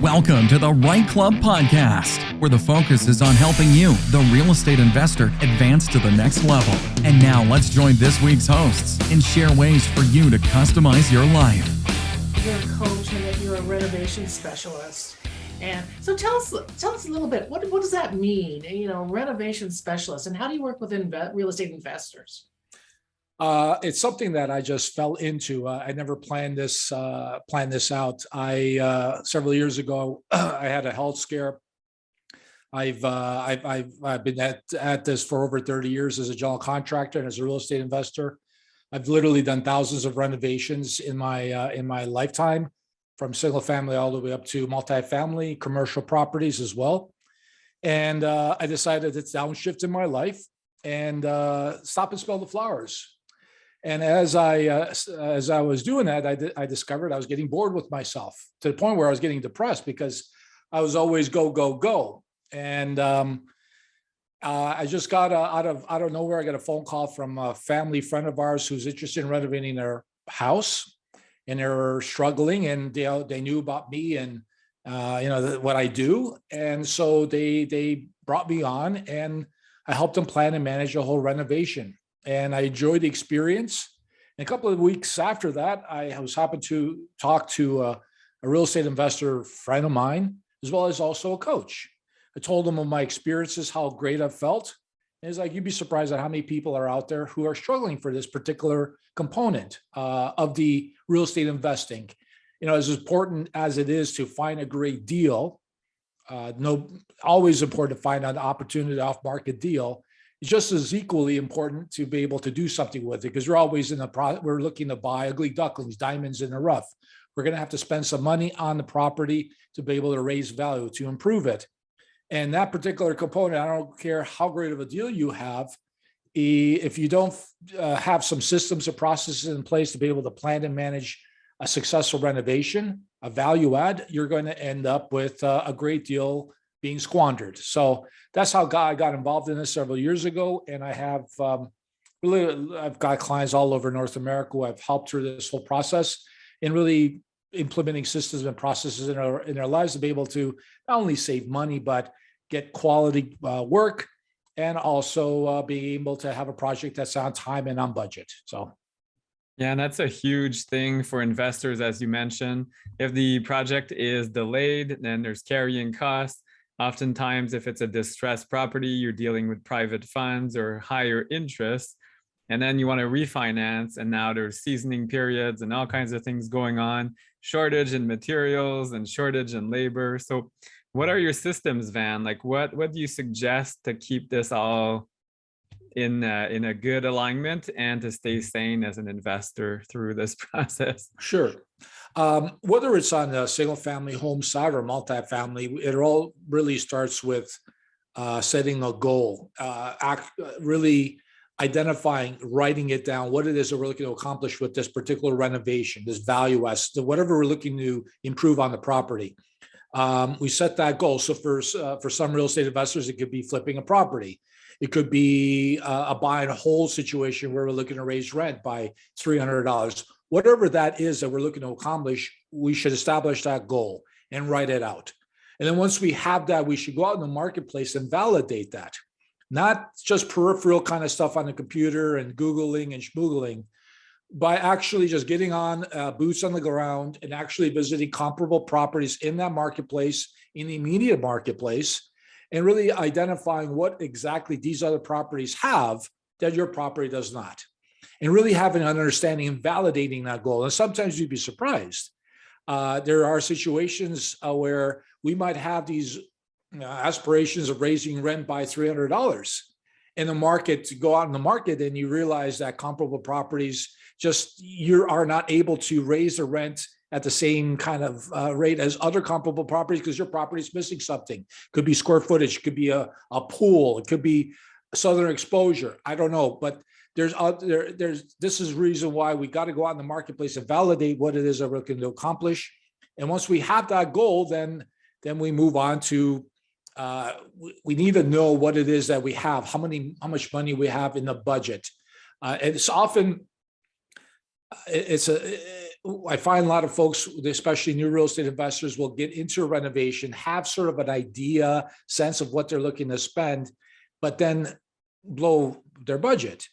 Welcome to the REITE Club podcast, where the focus is on helping you, the real estate investor, advance to the next level. And now let's join this week's hosts and share ways for you to customize your life. You're a coach and that you're a renovation specialist. And so tell us a little bit, what does that mean? Renovation specialist, and how do you work with real estate investors? It's something that I just fell into. I never planned this out. Several years ago, I had a health scare. I've been at this for over 30 years as a general contractor and as a real estate investor. I've literally done thousands of renovations in my lifetime, from single family all the way up to multifamily, commercial properties as well. And I decided it's downshift in my life and stop and smell the flowers. And as I was doing that, I discovered I was getting bored with myself to the point where I was getting depressed because I was always go, go, go. And I just got out of nowhere. I got a phone call from a family friend of ours who's interested in renovating their house, and they were struggling, and they knew about me and what I do, and so they brought me on, and I helped them plan and manage a whole renovation. And I enjoyed the experience. And a couple of weeks after that, I was happy to talk to a real estate investor friend of mine, as well as also a coach. I told him of my experiences, how great I felt. And it's like, you'd be surprised at how many people are out there who are struggling for this particular component of the real estate investing. As important as it is to find a great deal, always important to find an opportunity off-market deal. It's just as equally important to be able to do something with it, because we're always we're looking to buy ugly ducklings, diamonds in the rough. We're going to have to spend some money on the property to be able to raise value, to improve it. And that particular component, I don't care how great of a deal you have, if you don't have some systems or processes in place to be able to plan and manage a successful renovation, a value add, you're going to end up with a great deal being squandered. So that's how I got involved in this several years ago. And I have I've got clients all over North America who I've helped through this whole process in really implementing systems and processes in their lives to be able to not only save money, but get quality work, and also be able to have a project that's on time and on budget. So. Yeah, and that's a huge thing for investors, as you mentioned. If the project is delayed, then there's carrying costs. Oftentimes, if it's a distressed property, you're dealing with private funds or higher interest, and then you want to refinance, and now there's seasoning periods and all kinds of things going on, shortage in materials and shortage in labor. So what are your systems, Van? Like what do you suggest to keep this all in a good alignment and to stay sane as an investor through this process? Sure. Whether it's on the single family home side or multifamily, it all really starts with setting a goal, really identifying, writing it down, what it is that we're looking to accomplish with this particular renovation, this value add, whatever we're looking to improve on the property. We set that goal. So for some real estate investors, it could be flipping a property. It could be a buy and hold situation where we're looking to raise rent by $300. Whatever that is that we're looking to accomplish, we should establish that goal and write it out. And then once we have that, we should go out in the marketplace and validate that. Not just peripheral kind of stuff on the computer and Googling and schmoogling, by actually just getting on boots on the ground and actually visiting comparable properties in that marketplace, in the immediate marketplace, and really identifying what exactly these other properties have that your property does not. And really having an understanding and validating that goal. And sometimes you'd be surprised. There are situations where we might have these aspirations of raising rent by $300 in the market, to go out in the market, and you realize that comparable properties, you are not able to raise the rent at the same kind of rate as other comparable properties because your property is missing something. Could be square footage, it could be a pool, it could be southern exposure. I don't know, but this is the reason why we got to go out in the marketplace and validate what it is that we're looking to accomplish. And once we have that goal, then we move on to we need to know what it is that we have, how much money we have in the budget. And it's often I find a lot of folks, especially new real estate investors, will get into a renovation, have sort of an idea, sense of what they're looking to spend, but then blow their budget.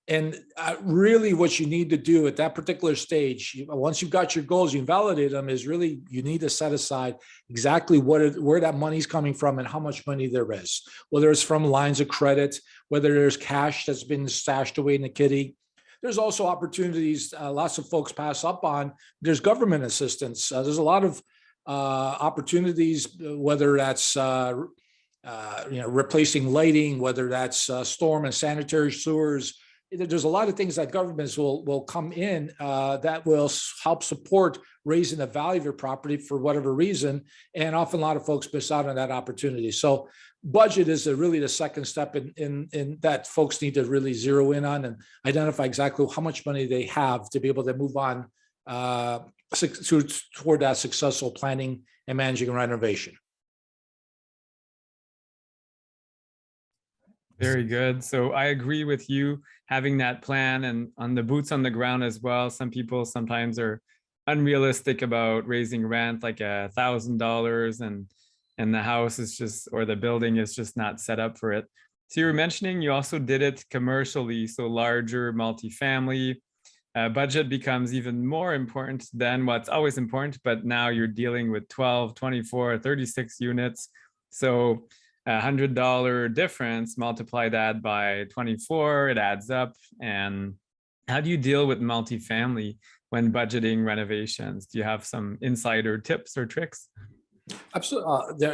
And really what you need to do at that particular stage, once you've got your goals, you validate them, is really you need to set aside exactly where that money's coming from and how much money there is, whether it's from lines of credit, whether there's cash that's been stashed away in the kitty. There's also opportunities lots of folks pass up on. There's government assistance. There's a lot of opportunities, whether that's replacing lighting, whether that's storm and sanitary sewers. There's a lot of things that governments will come in that will help support raising the value of your property for whatever reason. And often a lot of folks miss out on that opportunity. So budget is really the second step in that folks need to really zero in on and identify exactly how much money they have to be able to move on toward that successful planning and managing a renovation. Very good. So I agree with you having that plan and on the boots on the ground as well. Some people sometimes are unrealistic about raising rent like $1,000 and the house is just, or the building is just not set up for it. So you were mentioning you also did it commercially, so larger multifamily. Budget becomes even more important than what's always important, but now you're dealing with 12, 24, 36 units. So $100 difference, multiply that by 24, it adds up. And how do you deal with multifamily when budgeting renovations? Do you have some insider tips or tricks? Absolutely.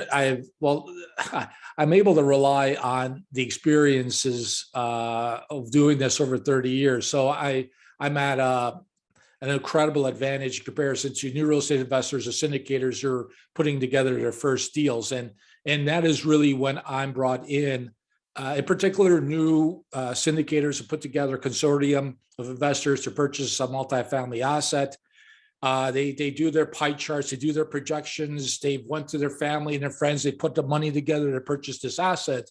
I'm able to rely on the experiences of doing this over 30 years. So I'm at an incredible advantage in comparison to new real estate investors or syndicators who are putting together their first deals. And that is really when I'm brought in particular, new syndicators have put together a consortium of investors to purchase a multifamily asset. They do their pie charts, they do their projections, they went to their family and their friends, they put the money together to purchase this asset.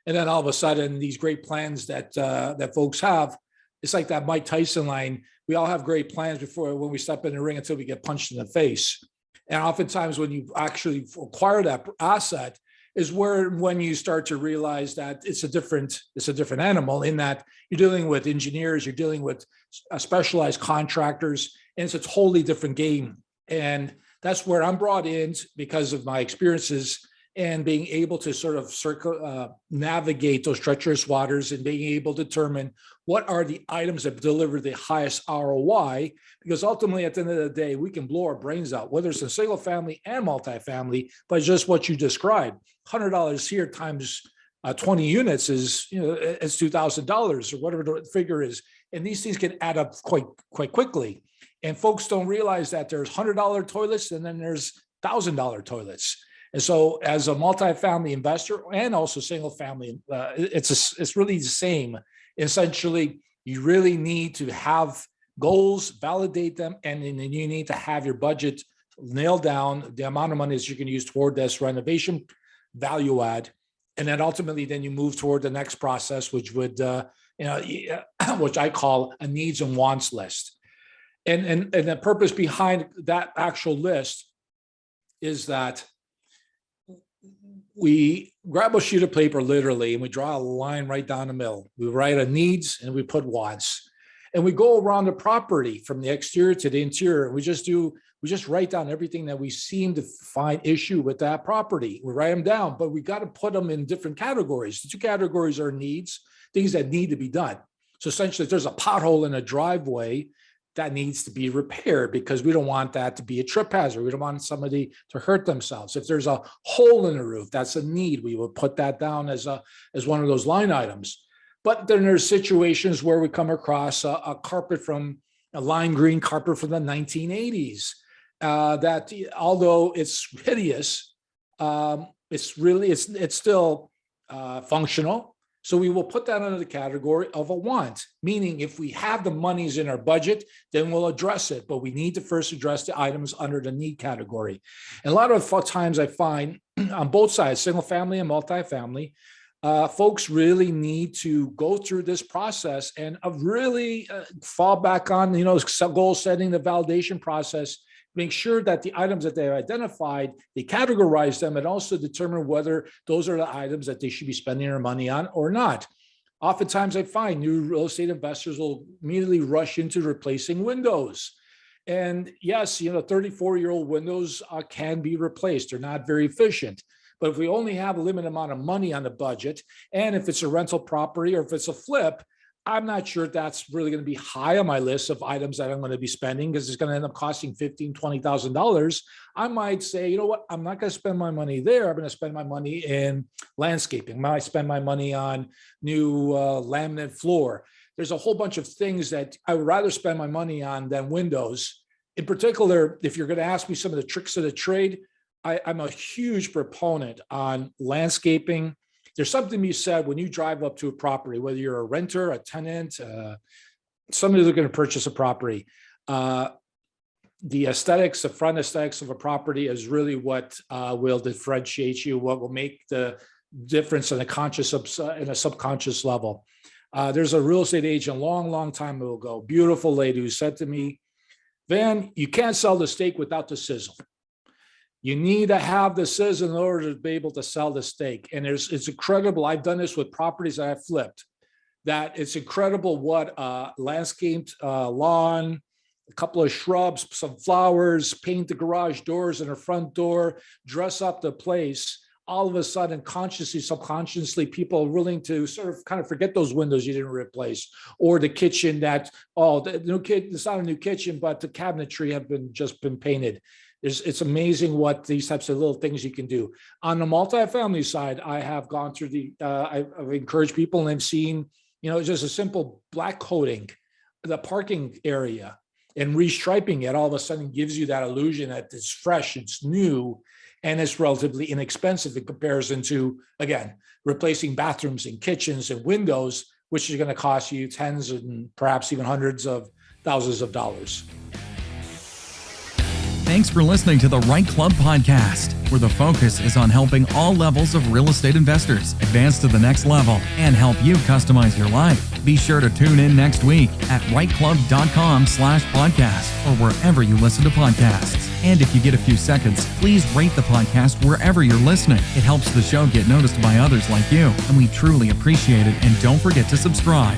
And then all of a sudden, these great plans that folks have, it's like that Mike Tyson line. We all have great plans when we step in the ring until we get punched in the face. And oftentimes when you actually acquire that asset is when you start to realize that it's a different animal, in that you're dealing with engineers, you're dealing with specialized contractors, and it's a totally different game. And that's where I'm brought in because of my experiences and being able to sort of navigate those treacherous waters and being able to determine what are the items that deliver the highest ROI, because ultimately at the end of the day, we can blow our brains out, whether it's a single family and multifamily, but just what you described. $100 here times 20 units is, it's $2,000 or whatever the figure is. And these things can add up quite quickly. And folks don't realize that there's $100 toilets and then there's $1,000 toilets. And so as a multifamily investor and also single family, it's really the same. Essentially, you really need to have goals, validate them, and then you need to have your budget nailed down, the amount of money that you can use toward this renovation value add. And then ultimately, then you move toward the next process, which would, which I call a needs and wants list. And the purpose behind that actual list is that we grab a sheet of paper literally and we draw a line right down the middle. We write a needs and we put wants, and we go around the property from the exterior to the interior. We just write down everything that we seem to find issue with that property. We write them down, but we got to put them in different categories. The two categories are needs, things that need to be done. So essentially, if there's a pothole in a driveway, that needs to be repaired because we don't want that to be a trip hazard. We don't want somebody to hurt themselves. If there's a hole in the roof, that's a need. We would put that down as one of those line items. But then there's situations where we come across a carpet from a lime green carpet from the 1980s that, although it's hideous, it's still functional. So we will put that under the category of a want, meaning if we have the monies in our budget, then we'll address it. But we need to first address the items under the need category. And a lot of times I find on both sides, single family and multifamily, folks really need to go through this process and really fall back on, goal setting, the validation process, make sure that the items that they've identified, they categorize them and also determine whether those are the items that they should be spending their money on or not. Oftentimes I find new real estate investors will immediately rush into replacing windows. And yes, 34-year-old windows can be replaced. They're not very efficient. But if we only have a limited amount of money on the budget, and if it's a rental property or if it's a flip, I'm not sure that's really going to be high on my list of items that I'm going to be spending, because it's going to end up costing $15,000, $20,000. I might say, you know what, I'm not going to spend my money there. I'm going to spend my money in landscaping. I might spend my money on new laminate floor. There's a whole bunch of things that I would rather spend my money on than windows. In particular, if you're going to ask me some of the tricks of the trade, I'm a huge proponent on landscaping. There's something to be said when you drive up to a property, whether you're a renter, a tenant, somebody who's going to purchase a property. The aesthetics, the front aesthetics of a property is really what will differentiate you, what will make the difference in a conscious and a subconscious level. There's a real estate agent a long, long time ago, beautiful lady, who said to me, Van, you can't sell the steak without the sizzle. You need to have the sizzle in order to be able to sell the steak. And it's incredible. I've done this with properties that I've flipped, that it's incredible what landscaped lawn, a couple of shrubs, some flowers, paint the garage doors and the front door, dress up the place. All of a sudden, consciously, subconsciously, people are willing to sort of kind of forget those windows you didn't replace, or the kitchen that, the new kid, it's not a new kitchen, but the cabinetry have just been painted. It's amazing what these types of little things you can do. On the multifamily side, I have gone through I've encouraged people, and I've seen, just a simple black coating the parking area and restriping it all of a sudden gives you that illusion that it's fresh, it's new, and it's relatively inexpensive in comparison to, again, replacing bathrooms and kitchens and windows, which is going to cost you tens and perhaps even hundreds of thousands of dollars. Thanks for listening to the REITE Club podcast, where the focus is on helping all levels of real estate investors advance to the next level and help you customize your life. Be sure to tune in next week at reiteclub.com/podcast or wherever you listen to podcasts. And if you get a few seconds, please rate the podcast wherever you're listening. It helps the show get noticed by others like you, and we truly appreciate it. And don't forget to subscribe.